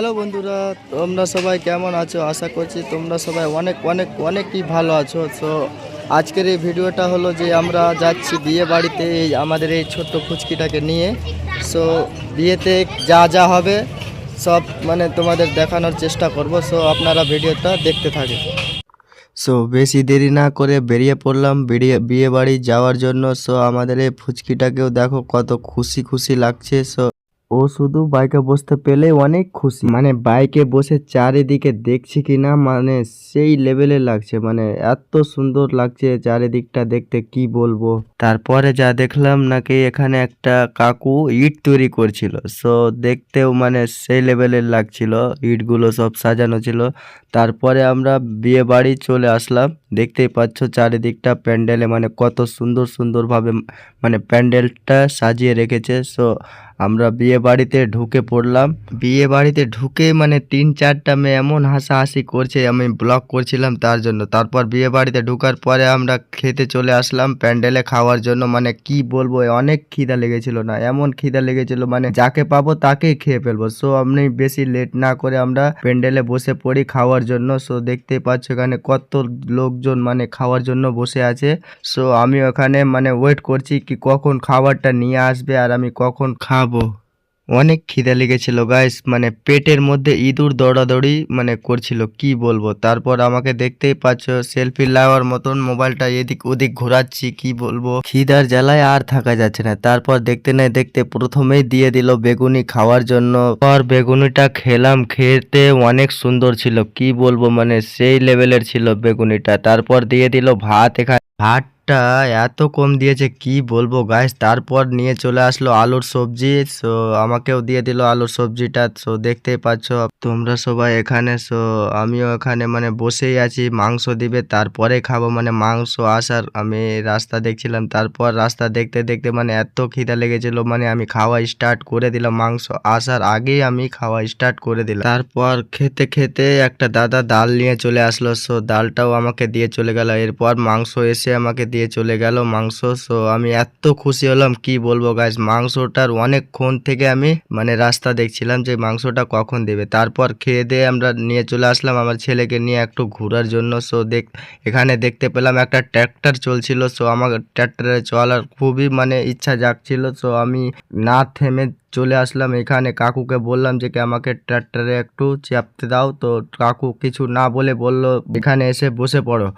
Hello বন্ধুরা, তোমরা সবাই কেমন আছো? আশা করছি তোমরা সবাই অনেক অনেক অনেকই ভালো আছো। তো আজকের এই ভিডিওটা হলো যে আমরা যাচ্ছি বিয়ে বাড়িতে আমাদের এই ছোট্ট ফুচকিটাকে নিয়ে। সো বিয়েতে যা যা হবে সব মানে তোমাদের দেখানোর চেষ্টা করব। সো আপনারা ভিডিওটা দেখতে থাকেন। সো বেশি দেরি না করে বেরিয়ে পড়লাম বিয়ে বাড়ি যাওয়ার জন্য। সো আমাদের এই ফুচকিটাকেও দেখো কত খুশি খুশি লাগছে। সো ও শুধু বাইকে বসতে পেলে অনেক খুশি, মানে বাইকে বসে চারিদিকে দেখছি কিনা মানে সেই লেভেলে লাগছে, মানে এত সুন্দর লাগছে চারিদিকটা দেখতে কি বলবো। তারপরে যা দেখলাম নাকি এখানে একটা কাকু ইট তৈরি করছিল। সো দেখতেও মানে সেই লেভেলের লাগছিল, ইটগুলো সব সাজানো ছিল। তারপরে আমরা বিয়ে বাড়ি চলে আসলাম। দেখতেই পাচ্ছ চারিদিকটা প্যান্ডেলে মানে কত সুন্দর সুন্দরভাবে মানে প্যান্ডেলটা সাজিয়ে রেখেছে। সো আমরা বিয়ে বাড়িতে ঢুকে পড়লাম। বিয়ে বাড়িতে ঢুকে মানে ৩-৪টা মেয়ে এমন হাসাহাসি করছে, আমি ব্লগ করছিলাম তার জন্য। তারপর বিয়ে বাড়িতে ঢুকার পরে আমরা খেতে চলে আসলাম প্যান্ডেলে খাওয়ার জন্য। মানে কি বলবো, অনেক খিদা লেগেছিল, না এমন খিদা লেগেছিল মানে যাকে পাবো তাকেই খেয়ে ফেলবো। সো আমি বেশি লেট না করে আমরা প্যান্ডেলে বসে পড়ি খাওয়ার জন্য। সো দেখতেই পাচ্ছ এখানে কত লোকজন মানে খাওয়ার জন্য বসে আছে। সো আমি ওখানে মানে ওয়েট করছি কি কখন খাবারটা নিয়ে আসবে আর আমি কখন খাবো। অনেক খিদে লেগেছিল গাইস, মানে পেটের মধ্যে ইঁদুর দৌড়াদৌড়ি মানে করছিল কি বলবো। তারপর আমাকে দেখতেই পাচ্ছ সেলফি নেওয়ার মতন মোবাইলটা এদিক ওদিক ঘোরাচ্ছি, কি বলবো খিদার জ্বালায় আর থাকা যাচ্ছে না। তারপর দেখতে না দেখতে প্রথমেই দিয়ে দিল বেগুনি খাওয়ার জন্য। পর বেগুনিটা খেলাম, খেতে অনেক সুন্দর ছিল কি বলবো, মানে সেই লেভেলের ছিল বেগুনিটা। তারপর দিয়ে দিল ভাত। এখানে ভাতটা এত কম দিয়েছে কি বলবো গাইস। তারপর নিয়ে চলে আসলো আলুর সবজি। সো আমাকেও দিয়ে দিল আলুর সবজিটা। সো দেখতেই পাচ্ছ তোমরা সবাই এখানে। সো আমিও এখানে মানে বসেই আছি, মাংস দিবে তারপরে খাবো, মানে মাংস আসার আমি রাস্তা দেখছিলাম। তারপর রাস্তা দেখতে দেখতে মানে এত খিদা লেগেছিল মানে আমি খাওয়া স্টার্ট করে দিলাম, মাংস আসার আগেই আমি খাওয়া স্টার্ট করে দিলাম। তারপর খেতে খেতে একটা দাদা ডাল নিয়ে চলে আসলো। সো ডালটাও আমাকে দিয়ে চলে গেল। এরপর মাংস এসে আমাকে দিয়ে চলে গেল মাংস। সো আমি এত খুশি হলাম কি বলবো গাইস, মাংসটার অনেকক্ষণ থেকে আমি মানে রাস্তা দেখছিলাম যে মাংসটা কখন দেবে। তারপর খেয়ে দিয়ে আমরা নিয়ে চলে আসলাম আমার ছেলেকে নিয়ে একটু ঘোরার জন্য। সো এখানে দেখতে পেলাম একটা ট্র্যাক্টর চলছিল। সো আমার ট্র্যাক্টরে চলার খুবই মানে ইচ্ছা জাগছিল। সো আমি না থেমে চলে আসলাম এখানে, কাকুকে বললাম যে কি আমাকে ট্র্যাক্টরে একটু চাপতে দাও। তো কাকু কিছু না বলে বলল এখানে এসে বসে পড়ো।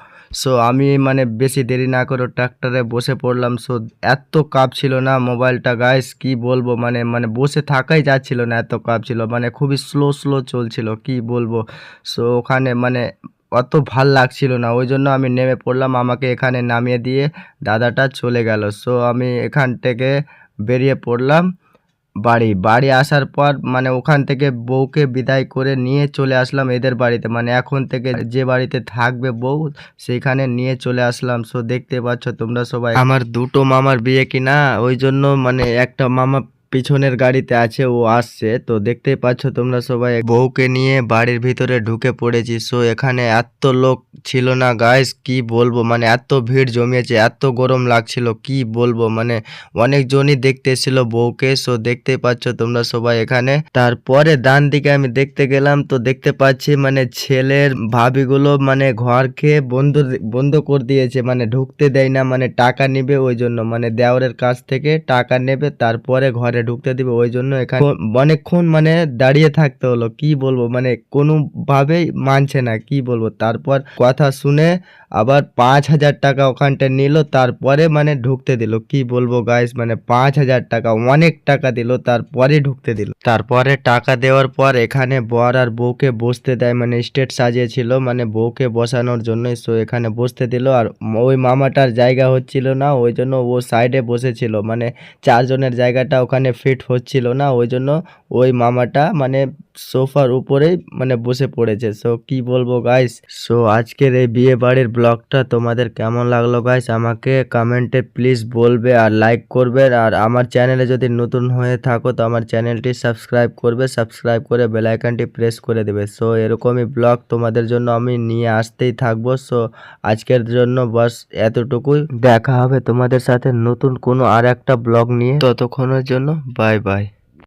সো আমি মানে বেশি দেরি না করে ট্র্যাক্টরে বসে পড়লাম। সো এত কাঁপছিল না মোবাইলটা গাইস কি বলবো, মানে মানে বসে থাকাই যাচ্ছিল না, এত কাঁপছিল, মানে খুবই স্লো স্লো চলছিল কি বলবো। সো ওখানে মানে অত ভাল লাগছিল না, ওই জন্য আমি নেমে পড়লাম। আমাকে এখানে নামিয়ে দিয়ে দাদাটা চলে গেল। সো আমি এখান থেকে বেরিয়ে পড়লাম বাড়ি আসার পর মানে ওখান থেকে বউকে বিদায় করে নিয়ে চলে আসলাম এদের বাড়িতে, মানে এখন থেকে যে বাড়িতে থাকবে বউ সেখানে নিয়ে চলে আসলাম। সো দেখতে পাচ্ছ তোমরা সবাই আমার দুটো মামার বিয়ে কিনা, ওই জন্য মানে একটা মামা পিছনের গাড়িতে আছে, ও আসছে। তো দেখতেই পাচ্ছ তোমরা সবাই বউকে নিয়ে বাড়ির ভিতরে ঢুকে পড়েছি। সো এখানে এত লোক ছিল না গাইস কি বলবো, মানে এত ভিড় জমিয়েছে, এত গরম লাগছিল কি বলবো, মানে অনেকজনই দেখতে এসেছিল বউকে। সো দেখতেই পাচ্ছ তোমরা সবাই এখানে। তারপরে ডান দিকে আমি দেখতে গেলাম, তো দেখতে পাচ্ছি মানে ছেলের ভাবিগুলো মানে ঘরকে বন্ধ করে দিয়েছে, মানে ঢুকতে দেয় না, মানে টাকা নিবে ওই জন্য, মানে দেওরের কাছ থেকে টাকা নেবে তারপরে ঘরে ঢুকতে দিবে, ওই জন্য এখানে অনেকক্ষণ মানে দাঁড়িয়ে থাকতে হলো কি বলবো, মানে কোনোভাবেই মানছে না কি বলবো। তারপর কথা শুনে আবার 5,000 টাকা ওখানটা নিল, তারপরে মানে ঢুকতে দিল কি বলবো গাইস, মানে 5,000 টাকা অনেক টাকা দিল তারপরে ঢুকতে দিল। তারপরে টাকা দেওয়ার পর এখানে বর আর বউকে বসতে দেয়, মানে স্টেজ সাজিয়েছিল মানে বউকে বসানোর জন্য। সো এখানে বসতে দিল, আর ওই মামাটার জায়গা হচ্ছিল না ওই জন্য ও সাইডে বসেছিল, মানে 4 জনের জায়গাটা ওখানে ফিট হচ্ছিল না ওই জন্য ওই মামাটা মানে সোফার উপরেই মানে বসে পড়েছে। সো কি বলবো গাইস। সো আজকের এই বিয়ে বাড়ির ব্লগটা তোমাদের কেমন লাগলো গাইস আমাকে কমেন্টে প্লিজ বলবে, আর লাইক করবে, আর আমার চ্যানেলে যদি নতুন হয়ে থাকো তো আমার চ্যানেলটি সাবস্ক্রাইব করবে, সাবস্ক্রাইব করে বেল আইকনটি প্রেস করে দেবে। সো এরকমই ব্লগ তোমাদের জন্য আমি নিয়ে আসতেই থাকবো। সো আজকের জন্য বাস এতটুকুই, দেখা হবে তোমাদের সাথে নতুন কোনো আর একটা ব্লগ নিয়ে, ততক্ষণের জন্য বাই বাই।